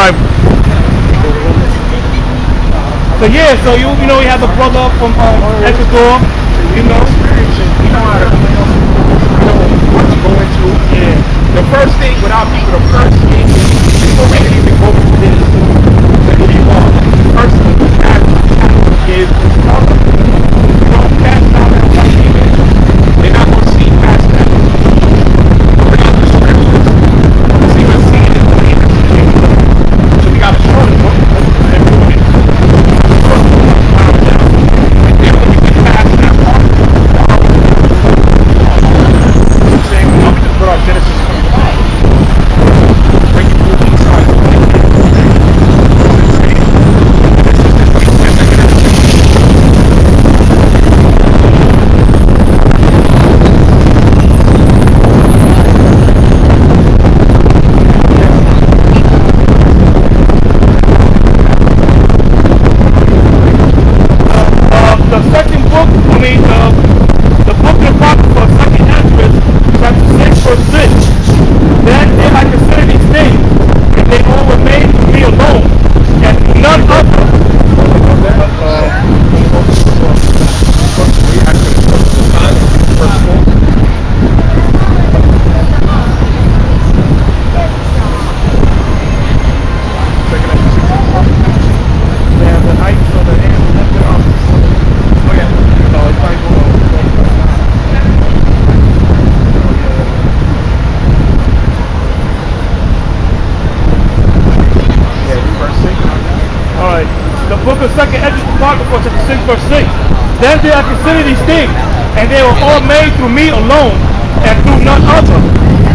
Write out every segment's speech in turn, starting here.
Right. So yeah, so you know you have a brother from Ecuador, you know. You know how to, what to go into. Yeah. The first thing without people, the first thing is before we can even go through this, to who you are. The first thing you have is color. You don't cast down that white image. They're not going to see past that. Bring out the scriptures. It's even seen in the name of the kingdom. So we got to show them what they're doing. And then when you get past that part, saying, well, we just put up Genesis 25. Bring you through these sides. The second book, the book of the Apocrypha, second Ezra, chapter 6, verse 6. Then did I consider these things, and they all remained to me alone, and none other. The heights of the hand lifted up. Oh yeah. No, it's like Verse 6. alright. The book of second Ezra Apocrypha, chapter 6, verse 6. Then did I consider these things, and they were all made through me alone, and through none other.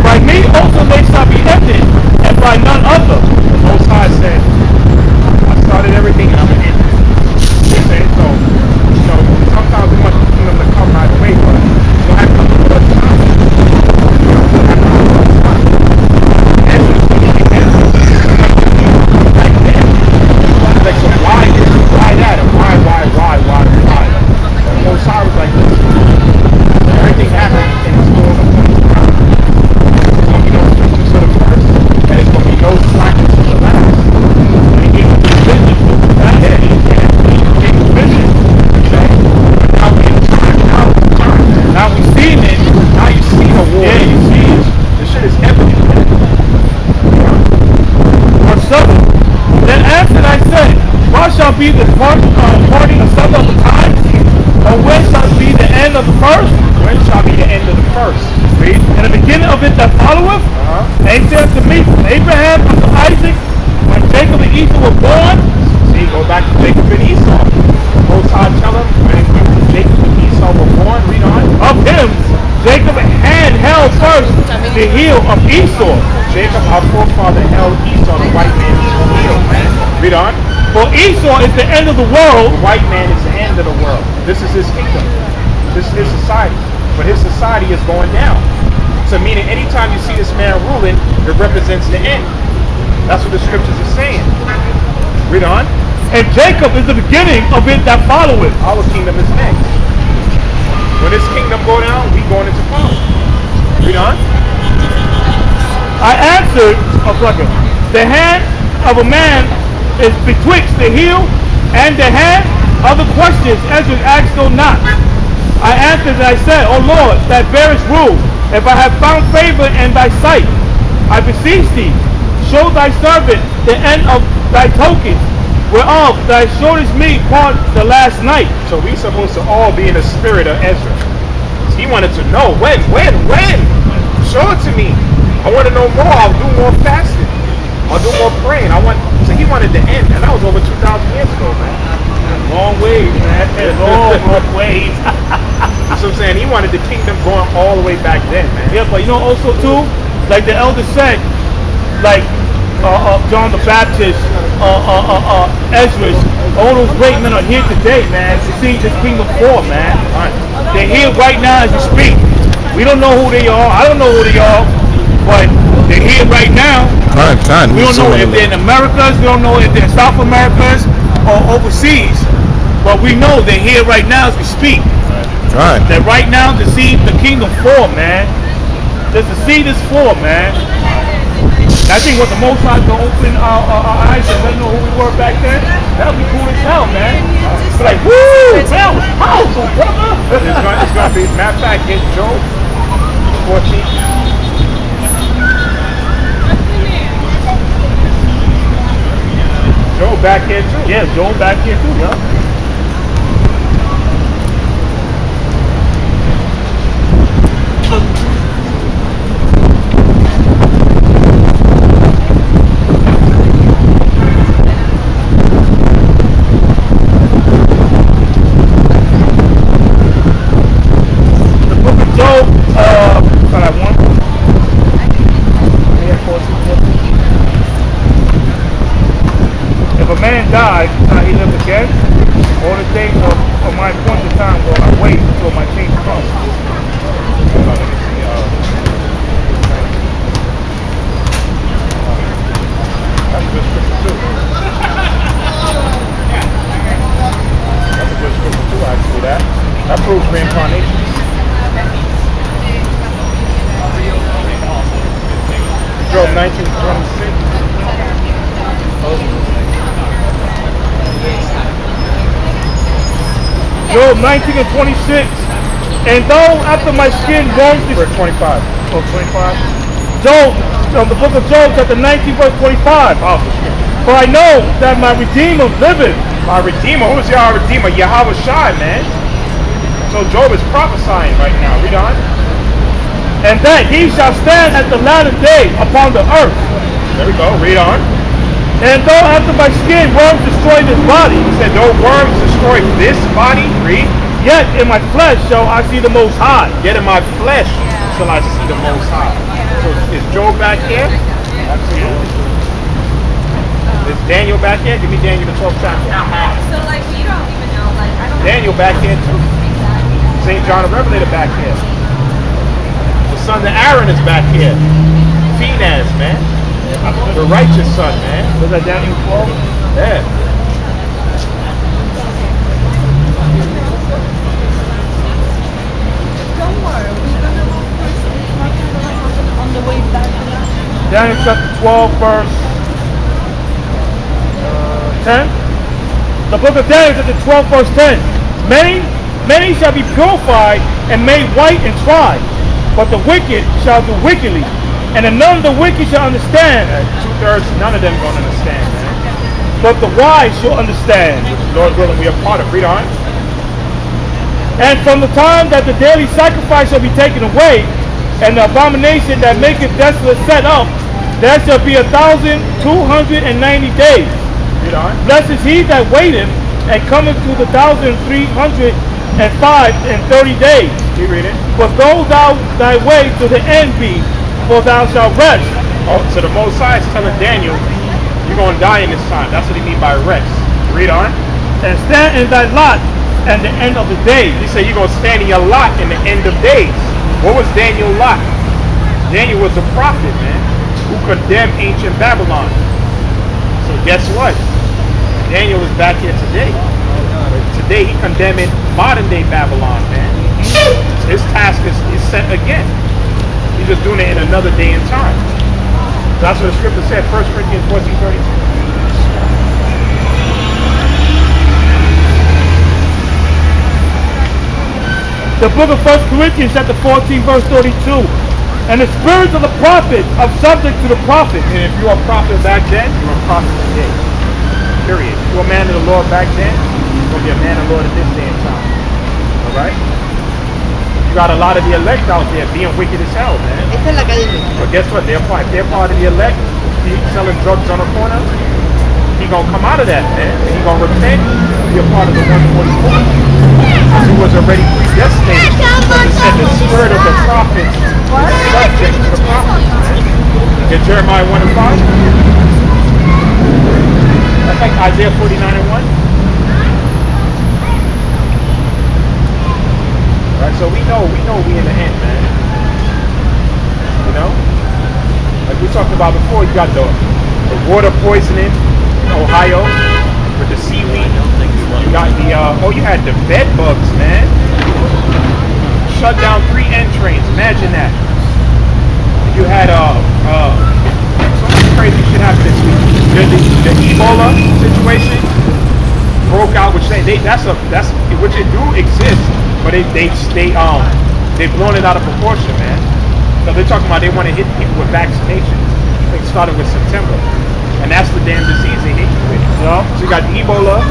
By me also they shall be ended, and by none other. The Most High said, I started everything and I'm going to end it. They say, so, sometimes we want the kingdom to come right away, but you don't have to come to us time. You don't have to come to us time. And it's going to be ended. Like that. Like, so why this? Why that? And why? The Most High was like, listen, everything happened in the storm of point of time. There's going to be no sweetness of the first, and there's going to be no slackness of the last. And he gave us vision. He gave us vision. Now we're in time. Now we've seen it. Now you see the war. Yeah, you see it. The shit is evident, man. Verse 7. Then answered I said, what shall be the parting asunder of the time? Or when shall be the end of the first? When shall be the end of the first? Read. And the beginning of it that followeth? And he said to me, from Abraham unto Isaac, when Jacob and Esau were born. See, go back to Jacob and Esau. Most High tell him when Jacob and Esau were born, read on. Of him, Jacob had held first the heel of Esau. Jacob, our forefather, held Esau, the white man's heel, man. Read on. For Esau is the end of the world. The white man is the end of the world. This is his kingdom. This is his society. But his society is going down. So meaning anytime you see this man ruling, it represents the end. That's what the scriptures are saying. Read on. And Jacob is the beginning of it that followeth. Our kingdom is next. When this kingdom go down, we going into power. Read on. I answered, the hand of a man is betwixt the heel and the hand. Other questions Ezra asked though not. I answered and I said, O Lord, that bearest rule, if I have found favor in thy sight, I beseech thee, show thy servant the end of thy tokens, whereof thou showest me part the last night. So we supposed to all be in the spirit of Ezra. So he wanted to know when? Show it to me. I want to know more. I'll do more fasting. I'll do more praying. So he wanted the end, and that was over 2,000 years ago, man. Long ways, man. Long ways. That's what I'm saying. He wanted the kingdom going all the way back then, man. Yeah, but you know also too, like the elder said, like John the Baptist, Ezra, all those great men are here today, man, to see this kingdom fall, man. They're here right now as we speak. We don't know who they are. I don't know who they are, but they're here right now. We don't know if they're in Americas. We don't know if they're in South Americas or overseas. But we know they're here right now as we speak. Right. That right now to see the kingdom fall, man. Just to see this fall, man. And I think what the Most High to open our eyes and let us know who we were back then, that would be cool as hell, man. Be like, woo, man, that was powerful, brother. It's gonna be, matter of fact, get Job 14. Job back here too. Yeah, Joel back here too, yeah. Died, he live again. All the days of my appointed time will I wait until my change comes. That's a good scripture too. That's a good scripture too, actually. That proves reincarnation. Job 19:26. Job 19 and 26. And though after my skin roams this... Verse 25. Oh, 25. Job, the book of Job, chapter 19, verse 25. For I know that my Redeemer liveth. My Redeemer? Who is our Redeemer? Yahawashi, man. So Job is prophesying right now. Read on. And that he shall stand at the latter day upon the earth. There we go. Read on. And though after my skin worms destroy this body. He said, though worms destroy this body, read. Yet in my flesh shall I see the Most High. Yet in my flesh shall I see the Most High. So is Job back here? Absolutely. Is Daniel back here? Give me Daniel the 12th chapter. So like we don't even know, like I don't Daniel back here too. St. John the Revelator back here. The son of Aaron is back here. Phinehas, man. The righteous son, man. Was that Daniel 12? Yeah. Don't worry, we're gonna go first on the way back. Daniel chapter 12, verse 10. The book of Daniel chapter 12, verse 10. Many shall be purified and made white and tried, but the wicked shall do wickedly. And none of the wicked shall understand. 2/3, none of them gonna understand, man. But the wise shall understand. Lord willing, we are part of. Read on. And from the time that the daily sacrifice shall be taken away, and the abomination that maketh desolate set up, there shall be 1,290 days. Read on. Blessed is he that waiteth, and cometh to the 1,305 and 30 days. Keep reading. But go thou thy way to the end be, for thou shalt rest. Oh, so the Most High is telling Daniel, you're going to die in this time. That's what he mean by rest. Read on. And stand in thy lot at the end of the day. He said you're going to stand in your lot in the end of days. What was Daniel's lot? Daniel was a prophet, man, who condemned ancient Babylon. So guess what? Daniel is back here today. Today he condemning modern day Babylon, man. His task is set again. He's just doing it in another day and time. That's what the scripture said, 1 Corinthians 14:32. The book of 1 Corinthians chapter 14 verse 32. And the spirits of the prophets are subject to the prophet. And if you're a prophet back then, you're a prophet today. Period. If you're a man of the Lord back then, you're going to be a man of the Lord at this day and time. Alright? You got a lot of the elect out there being wicked as hell, man. Esta es la calle México. But guess what? They're part of the elect. He's selling drugs on the corner. He gonna come out of that, man. And he gonna repent. Be a part of the 144. He was already predestinated. But it said the spirit of the prophets is subject to the prophets, man. Get Jeremiah 1 and 5. That's like Isaiah 49 and 1. Right, so we know we in the end, man. You know? Like we talked about before, you got the water poisoning in Ohio with the seaweed. You got the you had the bed bugs, man. Shut down 3 N trains. Imagine that. You had so much crazy shit happened this week. The Ebola situation broke out, which that's which it do exist, but they've blown it out of proportion, man. So they're talking about they want to hit people with vaccinations. I think starting with September, and that's the damn disease they hit you with. Yeah. So you got the Ebola,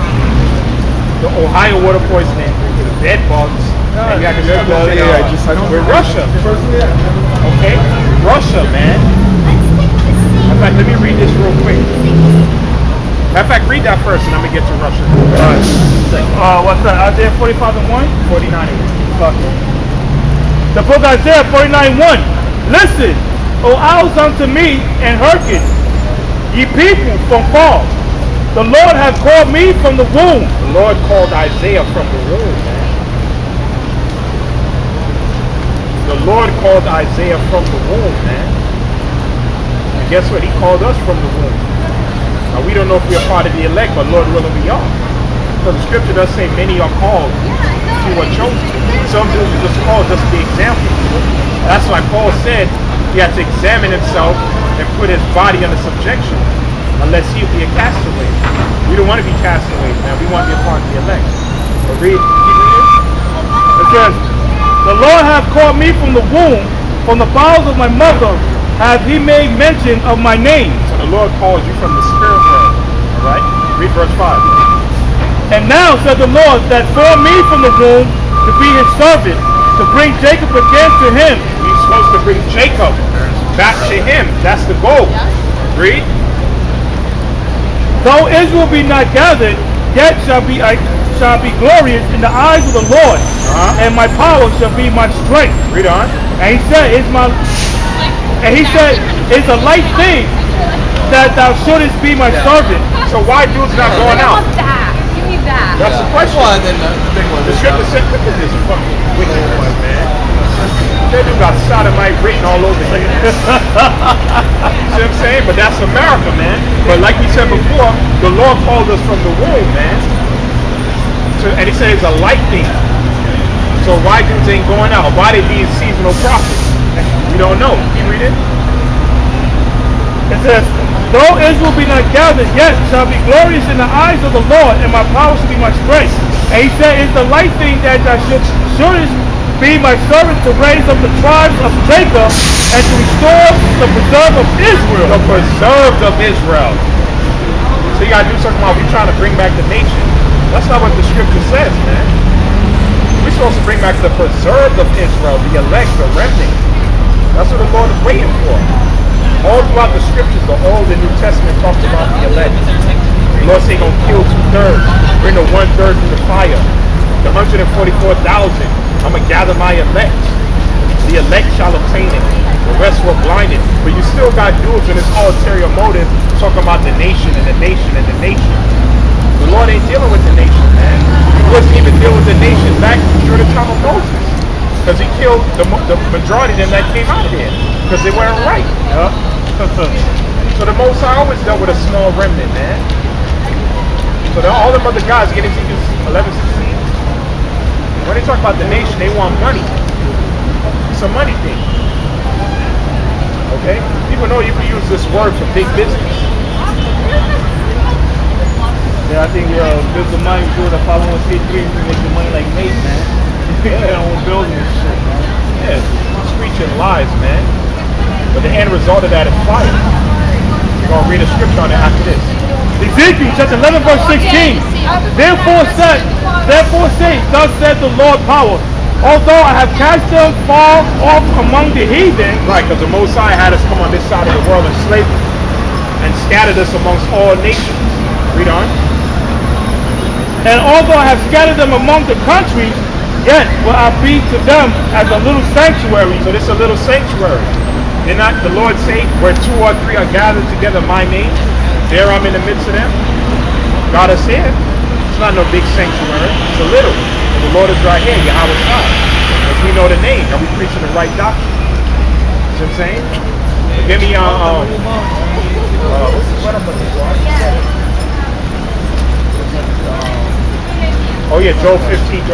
the Ohio water poisoning, the bed bugs, and you got this other thing with Russia. Okay, Russia, man. In fact, let me read this real quick. Matter of fact, read that first, and I'm gonna get to Russia. What's that? Isaiah 45:1? 49. The book of Isaiah 49:1. Listen, O owls unto me, and hearken, ye people from far. The Lord hath called me from the womb. The Lord called Isaiah from the womb, man. The Lord called Isaiah from the womb, man. And guess what? He called us from the womb. Now, we don't know if we're part of the elect, but Lord willing we are. So the scripture does say many are called, few are chosen. Some people just called just to be examples. That's why Paul said he had to examine himself and put his body under subjection, unless he would be a castaway. We don't want to be castaways, man. We want to be a part of the elect. But keep reading. It says, the Lord hath called me from the womb, from the bowels of my mother hath he made mention of my name. So the Lord calls you from the spirit world. Alright? Read verse 5. And now, said the Lord, that formed me from the womb to be his servant, to bring Jacob again to him. He's supposed to bring Jacob back to him. That's the goal. Read. Though Israel be not gathered, yet shall be glorious in the eyes of the Lord, and my power shall be my strength. Read on. And he said, it's a light thing that thou shouldest be my servant. So why dudes not going out? Give me that. That's the question. Well, and then the big one The is scripture said, look at this fucking wicked one, man. That dude got sodomite written all over him. See what I'm saying? But that's America, man. But like we said before, the Lord called us from the womb, man. And he said it's a light thing. So why dudes ain't going out? Why they being seasonal prophets? We don't know. Keep reading. It says, though Israel be not gathered, yet shall be glorious in the eyes of the Lord, and my power shall be my strength. And he said, it's the light thing that thou shouldest be my servant to raise up the tribes of Jacob and to restore the preserve of Israel. The preserved of Israel. So you gotta do something about we trying to bring back the nation. That's not what the scripture says, man. We're supposed to bring back the preserved of Israel, the elect, the remnant. That's what the Lord is waiting for. All throughout the scriptures, the Old and New Testament talks about the elect. The Lord say gonna kill 2/3, bring the 1/3 through the fire. The 144,000, I'm gonna gather my elect. The elect shall obtain it. The rest were blinded. But you still got dudes in this ulterior motive talking about the nation and the nation and the nation. The Lord ain't dealing with the nation, man. He wasn't even dealing with the nation back during the time of Moses. Because he killed the majority of them that came out of there. Because they weren't right. So the Most High always dealt with a small remnant, man. So all them other guys get into this 11, 16. When they talk about the nation, they want money. It's a money thing. Okay? People know you can use this word for big business. Yeah, I think build the money, do the 501c3 to make the money like Nate, man. Yeah, own building and shit, man. Yeah, it's preaching lies, man. But the end result of that is fire. We're going to read a scripture on it after this. Ezekiel chapter 11 verse 16. Therefore say, thus said the Lord power, although I have cast them far off among the heathen. Right, because the Most High had us come on this side of the world in slavery and scattered us amongst all nations. Read on. And although I have scattered them among the countries, yet will I be to them as a little sanctuary. So this is a little sanctuary. Did not the Lord say, where 2 or 3 are gathered together my name, there I'm in the midst of them? God has said, it's not no big sanctuary, it's a little. And the Lord is right here, Yahawashi. As we know the name, are we preaching the right doctrine? You know what I'm saying? Give me oh yeah, Job 15:34.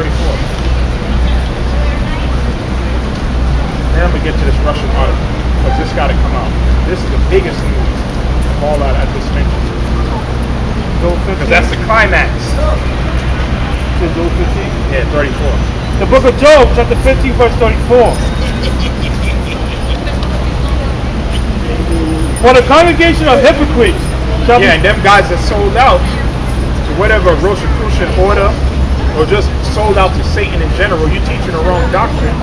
Then we get to this Russian article, because this got to come out. This is the biggest news. all out I just mentioned. Job 15. Because that's the climax. To Job 15. Yeah, 34. The book of Job, chapter 15, verse 34. For the congregation of hypocrites shall Yeah, be... and them guys that sold out to whatever Rosicrucian order or just sold out to Satan in general, you teaching the wrong doctrine.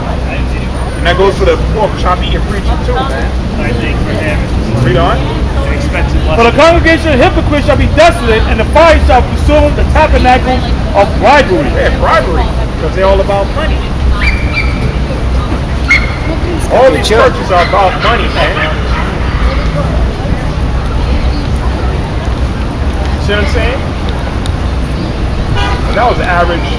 And that goes for the pork chop eating preacher too, man. I think for him, Read on. an expensive For the lesson. congregation of hypocrites shall be desolate, and the fire shall consume the tabernacles of bribery. Yeah, bribery. Because they're all about money. All these churches are about money, man. See what I'm saying? And that was the average